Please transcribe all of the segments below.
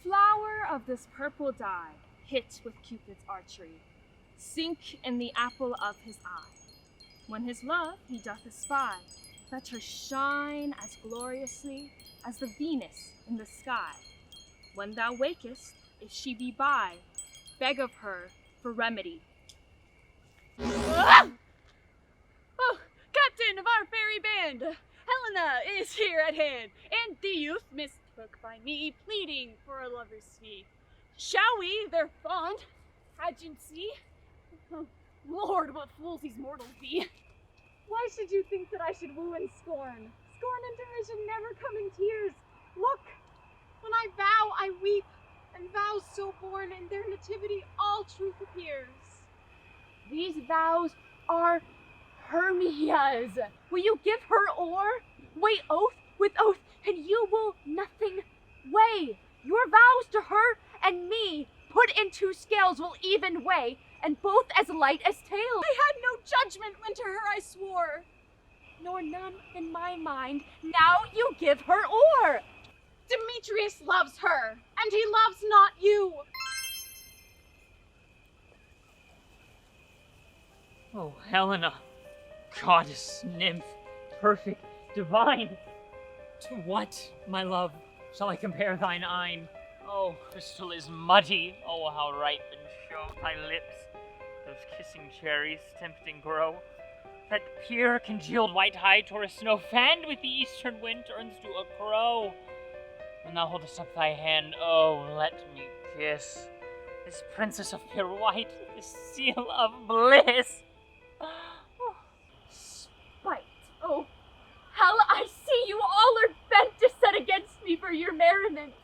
flower of this purple dye, hit with Cupid's archery, sink in the apple of his eye. When his love he doth espy, let her shine as gloriously as the Venus in the sky. When thou wakest, if she be by, beg of her for remedy. Ah! Oh, captain of our fairy band, Helena is here at hand, and the youth mistook by me, pleading for a lover's fee. Shall we, their fond pageant see? Oh, Lord, what fools these mortals be! Why should you think that I should woo and scorn? Scorn and derision never come in tears. Look, when I vow, I weep, and vows so born in their nativity all truth appears. These vows are Hermia's. Will you give her o'er? Weigh oath with oath, and you will nothing weigh. Your vows to her and me, put into scales, will even weigh, and both as light as tails. I had no judgment when to her I swore, nor none in my mind. Now you give her o'er. Demetrius loves her, and he loves not you. Oh, Helena, goddess, nymph, perfect, divine. To what, my love, shall I compare thine eyne? Oh, crystal is muddy. Oh, how ripe and show thy lips. Those kissing cherries tempting grow. That pure congealed white hide or a snow fanned with the eastern wind turns to a crow. When thou holdest up thy hand, oh, let me kiss this princess of pure white, this seal of bliss. Spite, oh, hell, I see you all are bent to set against me for your merriment.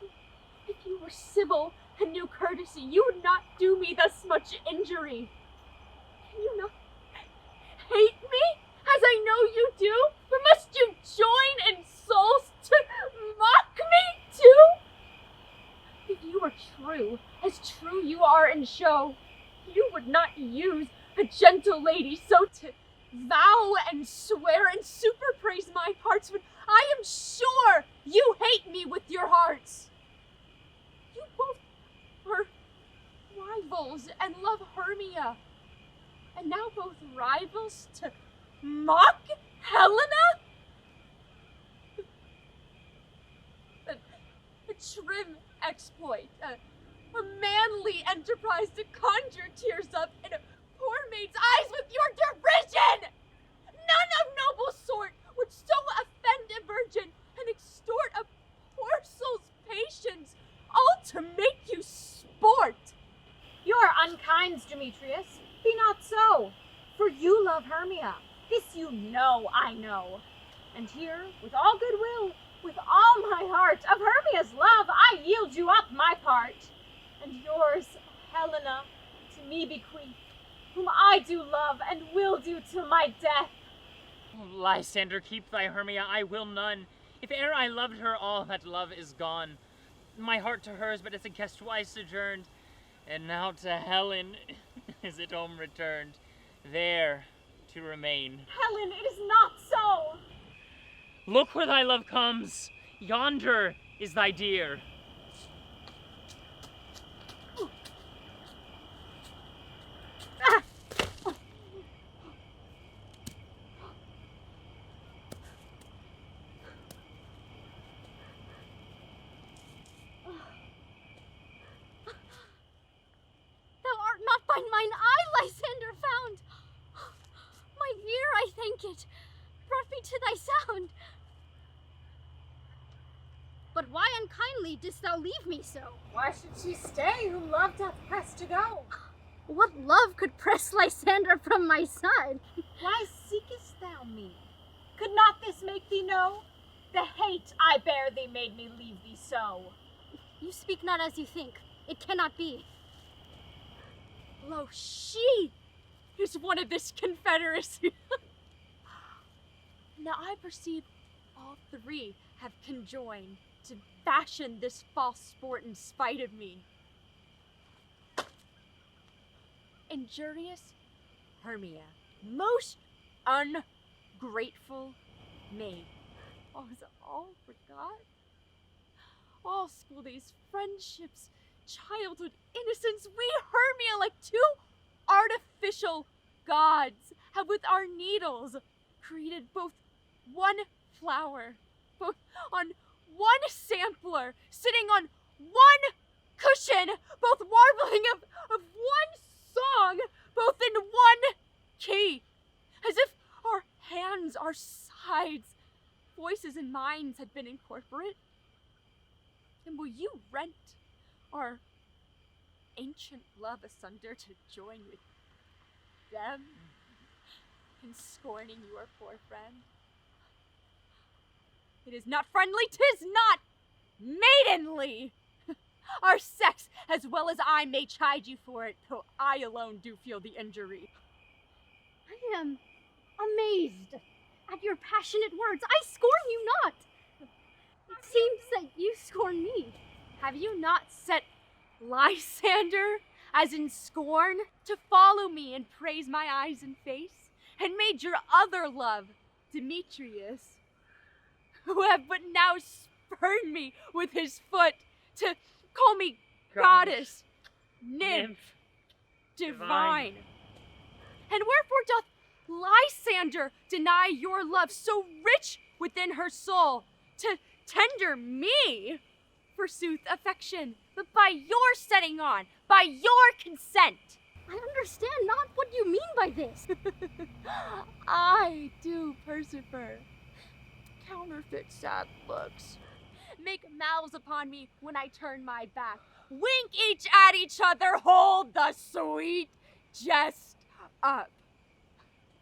If you were civil and knew courtesy, you would not do me thus much injury. Can you not hate me, as I know you do? Or must you join in souls to mock me too? If you were true, as true you are in show, you would not use a gentle lady so to vow and swear and superpraise my parts, when I am sure you hate me with your hearts. You both are rivals and love Hermia, and now both rivals to mock Helena? A trim exploit, a manly enterprise to conjure tears up in a poor maid's eyes with your derision! None of noble sort would so offend a virgin and extort a poor soul's patience, all to make you sport. You are unkind, Demetrius. Be not so, for you love Hermia. This you know, I know. And here, with all goodwill, with all my heart, of Hermia's love, I yield you up my part. And yours, Helena, to me bequeath, whom I do love and will do till my death. Oh, Lysander, keep thy Hermia, I will none. If e'er I loved her, all that love is gone. My heart to hers but as a guest twice sojourned, and now to Helen is it home returned, there to remain. Helen, it is not so. Look where thy love comes, yonder is thy dear. By mine eye, Lysander, found. My ear, I thank it, brought me to thy sound. But why unkindly didst thou leave me so? Why should she stay, whom love doth press to go? What love could press Lysander from my side? Why seekest thou me? Could not this make thee know? The hate I bear thee made me leave thee so. You speak not as you think. It cannot be. Lo, she is one of this confederacy. Now I perceive all three have conjoined to fashion this false sport in spite of me. Injurious Hermia, most ungrateful maid. Oh, is it all forgot? all school days, friendships, childhood innocence, we Hermia, like two artificial gods, have with our needles created both one flower, both on one sampler, sitting on one cushion, both warbling of one song, both in one key, as if our hands, our sides, voices, and minds had been incorporate. And will you rent our ancient love asunder to join with them in scorning your poor friend? It is not friendly, 'tis not maidenly. Our sex, as well as I, may chide you for it, though I alone do feel the injury. I am amazed at your passionate words. I scorn you not. It seems that you scorn me. Have you not set Lysander, as in scorn, to follow me and praise my eyes and face, and made your other love, Demetrius, who have but now spurned me with his foot, to call me goddess, nymph, divine? And wherefore doth Lysander deny your love so rich within her soul, to tender me, forsooth, affection, but by your setting on, by your consent? I understand not what you mean by this. I do, Percifer. Counterfeit sad looks. Make mouths upon me when I turn my back. Wink each at each other. Hold the sweet jest up.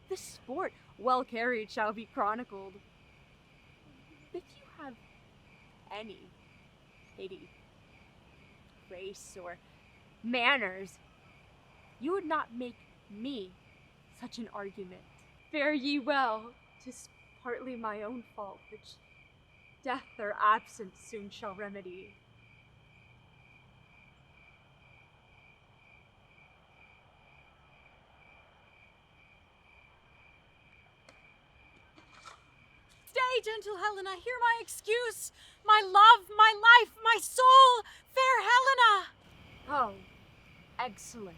This sport, well carried, shall be chronicled. If you have any pity, grace, or manners, you would not make me such an argument. Fare ye well. 'Tis partly my own fault, which death or absence soon shall remedy. Stay, gentle Helena, hear my excuse. My love, my life, my soul, fair Helena. Oh, excellent.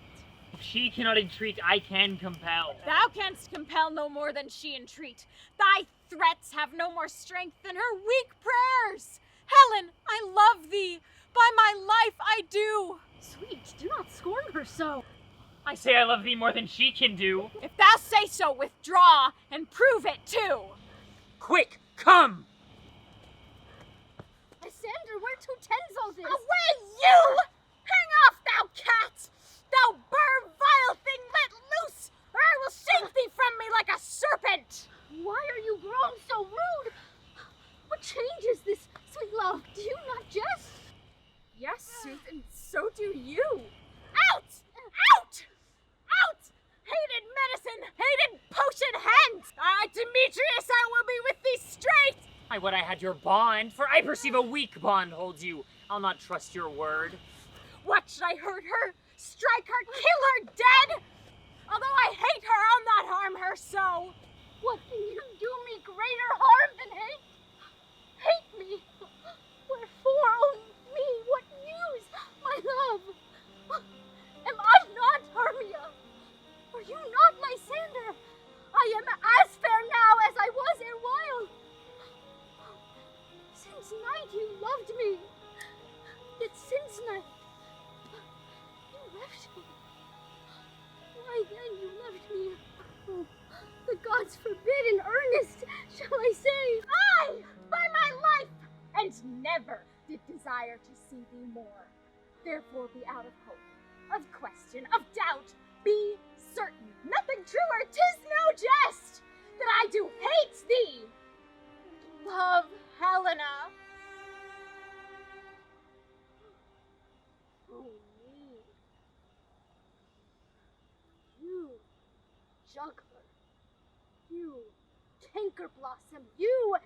If she cannot entreat, I can compel. Thou canst compel no more than she entreat. Thy threats have no more strength than her weak prayers. Helen, I love thee. By my life I do. Sweet, do not scorn her so. I say I love thee more than she can do. If thou say so, withdraw and prove it too. Quick, come! Lysander, where to tends all this? Away, you! Hang off, thou cat! Thou burr vile thing, let loose, or I will shake thee from me like a serpent! Why are you grown so rude? What change is this, sweet love? Do you not jest? Yes, sooth, and so do you. Out! Out! Out! Hated medicine! Hated potion hand! Demetrius, I will be with thee straight! I would I had your bond, for I perceive a weak bond holds you. I'll not trust your word. What, should I hurt her? Strike her? Kill her dead? Although I hate her, I'll not harm her so. What can you do me greater harm than hate? Hate me? Wherefore, oh me, what news, my love? Am I not Hermia? Are you not Lysander? I am as fair now as I was erewhile. Since night you loved me, yet since night you left me. Why then you left me? Oh, the gods forbid in earnest, shall I say? I, by my life, and never did desire to see thee more. Therefore be out of hope, of question, of doubt. Be certain, nothing truer, 'tis no jest, that I do hate thee. Love Helena. Oh me. You, juggler. You, canker blossom. You,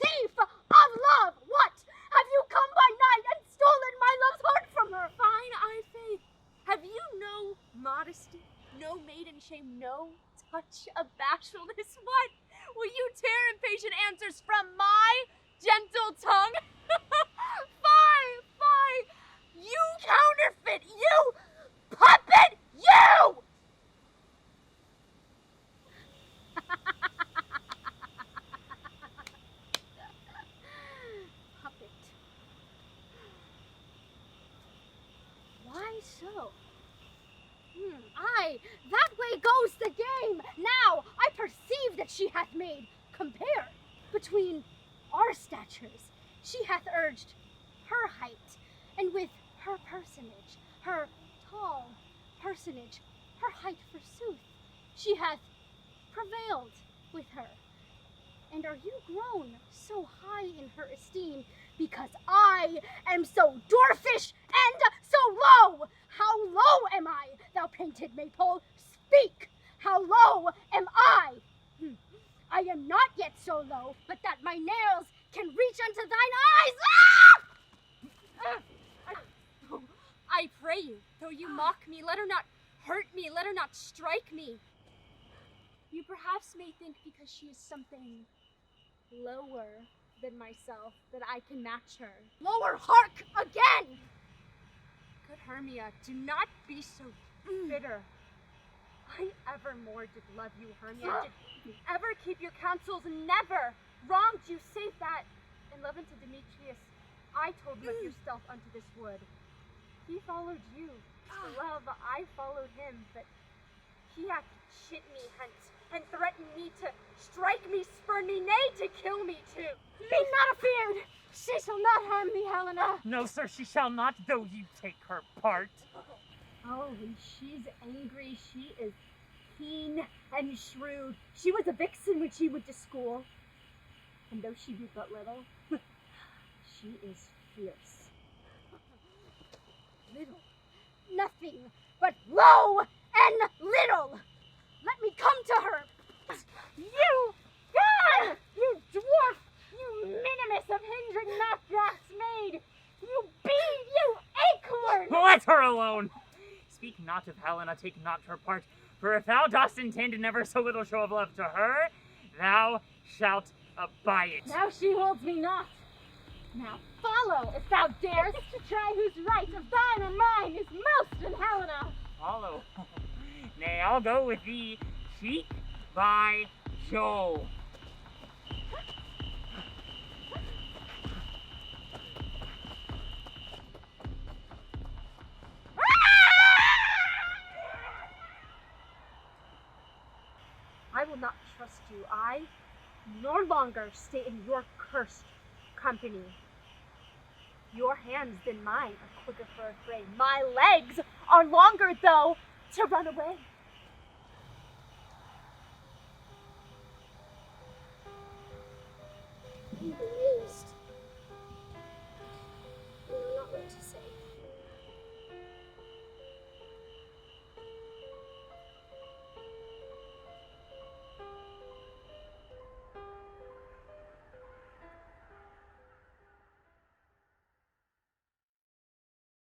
thief of love. What? Have you come by night and stolen my love's heart from her? Fine, I faith. Have you no modesty, no maiden shame, no touch of bashfulness? What? Will you tear impatient answers from my gentle tongue? Fie, so. Aye, that way goes the game. Now I perceive that she hath made compare between our statures. She hath urged her height, and with her personage, her tall personage, her height forsooth, she hath prevailed with her. And are you grown so high in her esteem because I am so dwarfish and so low? How low am I, thou painted maypole? Speak! How low am I? I am not yet so low, but that my nails can reach unto thine eyes. I pray you, though you mock me, let her not hurt me, let her not strike me. You perhaps may think because she is something lower than myself that I can match her. Lower, hark again! Good Hermia, do not be so bitter. I evermore did love you, Hermia. Did ever keep your counsels, never wronged you, save that. In love unto Demetrius, I told him of your stealth unto this wood. He followed you. For love, I followed him, but he hath chid me hence, and threatened me to strike me, spurn me, nay, to kill me too. Be not afeared! She shall not harm thee, Helena. No, sir, she shall not, though you take her part. Oh, when she's angry, she is keen and shrewd. She was a vixen when she went to school. And though she be but little, she is fierce. Little, nothing but low and little. Let me come to her. You! God! You dwarf! You minimus of hindering not grass made! You bee! You acorn! Let her alone! Speak not of Helena, take not her part, for if thou dost intend never so little show of love to her, thou shalt abide it. Now she holds me not. Now follow, if thou darest, to try whose right of thine or mine is most in Helena. Follow. Nay, I'll go with thee, cheek by jowl. I will not trust you. I nor longer stay in your cursed company. Your hands than mine are quicker for a fray. My legs are longer, though, to run away.